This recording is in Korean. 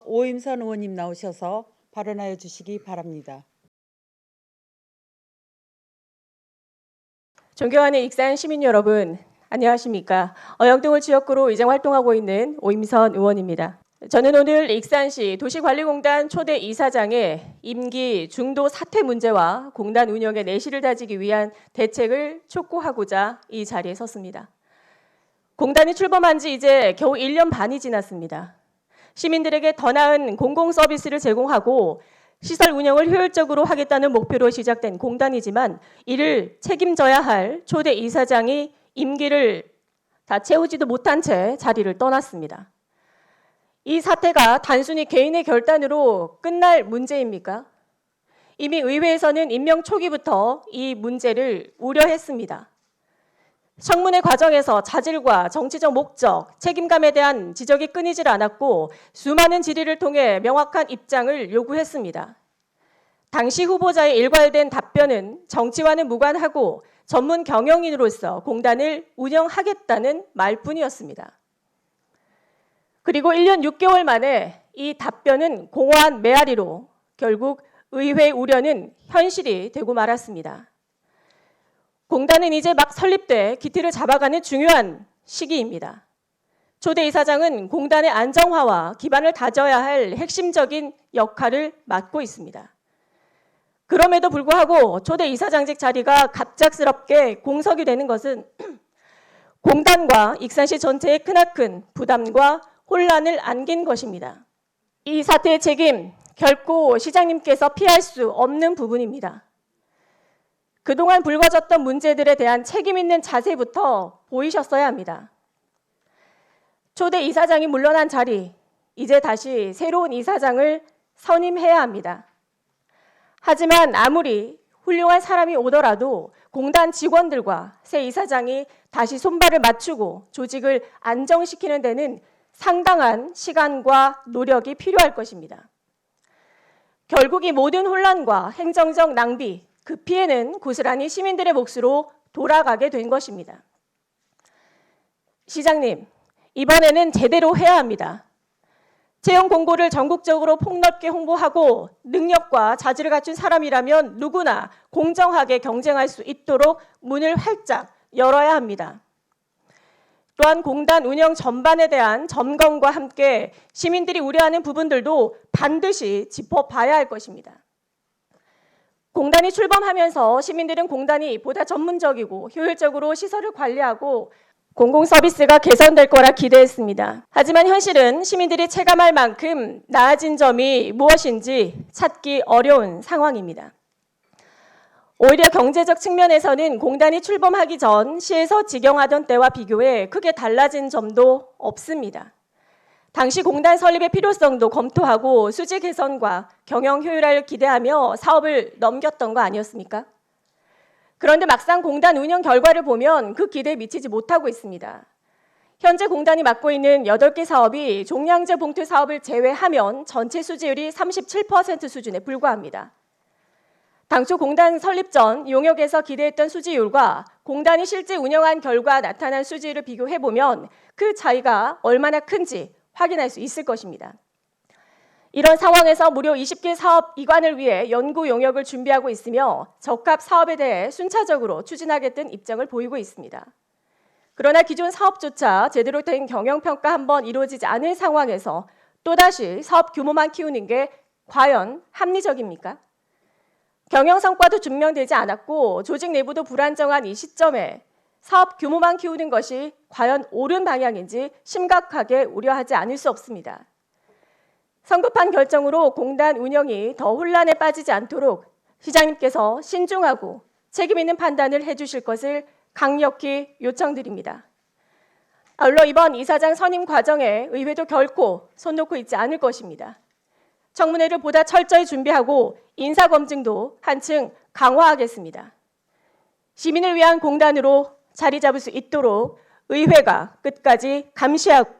오임선 의원님 나오셔서 발언하여 주시기 바랍니다. 존경하는 익산 시민 여러분, 안녕하십니까? 어영동을 지역구로 의정 활동하고 있는 오임선 의원입니다. 저는 오늘 익산시 도시관리공단 초대 이사장의 임기 중도 사퇴 문제와 공단 운영의 내실을 다지기 위한 대책을 촉구하고자 이 자리에 섰습니다. 공단이 출범한 지 이제 겨우 1년 반이 지났습니다. 시민들에게 더 나은 공공 서비스를 제공하고 시설 운영을 효율적으로 하겠다는 목표로 시작된 공단이지만 이를 책임져야 할 초대 이사장이 임기를 다 채우지도 못한 채 자리를 떠났습니다. 이 사태가 단순히 개인의 결단으로 끝날 문제입니까? 이미 의회에서는 임명 초기부터 이 문제를 우려했습니다. 청문회 과정에서 자질과 정치적 목적, 책임감에 대한 지적이 끊이질 않았고 수많은 질의를 통해 명확한 입장을 요구했습니다. 당시 후보자의 일괄된 답변은 정치와는 무관하고 전문 경영인으로서 공단을 운영하겠다는 말뿐이었습니다. 그리고 1년 6개월 만에 이 답변은 공허한 메아리로 결국 의회 우려는 현실이 되고 말았습니다. 공단은 이제 막 설립돼 기틀을 잡아가는 중요한 시기입니다. 초대 이사장은 공단의 안정화와 기반을 다져야 할 핵심적인 역할을 맡고 있습니다. 그럼에도 불구하고 초대 이사장직 자리가 갑작스럽게 공석이 되는 것은 공단과 익산시 전체에 크나큰 부담과 혼란을 안긴 것입니다. 이 사태의 책임 결코 시장님께서 피할 수 없는 부분입니다. 그동안 불거졌던 문제들에 대한 책임 있는 자세부터 보이셨어야 합니다. 초대 이사장이 물러난 자리, 이제 다시 새로운 이사장을 선임해야 합니다. 하지만 아무리 훌륭한 사람이 오더라도 공단 직원들과 새 이사장이 다시 손발을 맞추고 조직을 안정시키는 데는 상당한 시간과 노력이 필요할 것입니다. 결국 이 모든 혼란과 행정적 낭비, 그 피해는 고스란히 시민들의 몫으로 돌아가게 된 것입니다. 시장님, 이번에는 제대로 해야 합니다. 채용 공고를 전국적으로 폭넓게 홍보하고 능력과 자질을 갖춘 사람이라면 누구나 공정하게 경쟁할 수 있도록 문을 활짝 열어야 합니다. 또한 공단 운영 전반에 대한 점검과 함께 시민들이 우려하는 부분들도 반드시 짚어봐야 할 것입니다. 공단이 출범하면서 시민들은 공단이 보다 전문적이고 효율적으로 시설을 관리하고 공공서비스가 개선될 거라 기대했습니다. 하지만 현실은 시민들이 체감할 만큼 나아진 점이 무엇인지 찾기 어려운 상황입니다. 오히려 경제적 측면에서는 공단이 출범하기 전 시에서 직영하던 때와 비교해 크게 달라진 점도 없습니다. 당시 공단 설립의 필요성도 검토하고 수지 개선과 경영 효율화를 기대하며 사업을 넘겼던 거 아니었습니까? 그런데 막상 공단 운영 결과를 보면 그 기대에 미치지 못하고 있습니다. 현재 공단이 맡고 있는 8개 사업이 종량제 봉투 사업을 제외하면 전체 수지율이 37% 수준에 불과합니다. 당초 공단 설립 전 용역에서 기대했던 수지율과 공단이 실제 운영한 결과 나타난 수지율을 비교해보면 그 차이가 얼마나 큰지 확인할 수 있을 것입니다. 이런 상황에서 무려 20개 사업 이관을 위해 연구 용역을 준비하고 있으며 적합 사업에 대해 순차적으로 추진하겠다는 입장을 보이고 있습니다. 그러나 기존 사업조차 제대로 된 경영평가 한번 이루어지지 않은 상황에서 또다시 사업 규모만 키우는 게 과연 합리적입니까? 경영 성과도 증명되지 않았고 조직 내부도 불안정한 이 시점에 사업 규모만 키우는 것이 과연 옳은 방향인지 심각하게 우려하지 않을 수 없습니다. 성급한 결정으로 공단 운영이 더 혼란에 빠지지 않도록 시장님께서 신중하고 책임 있는 판단을 해주실 것을 강력히 요청드립니다. 아울러 이번 이사장 선임 과정에 의회도 결코 손 놓고 있지 않을 것입니다. 청문회를 보다 철저히 준비하고 인사검증도 한층 강화하겠습니다. 시민을 위한 공단으로 자리 잡을 수 있도록 의회가 끝까지 감시하고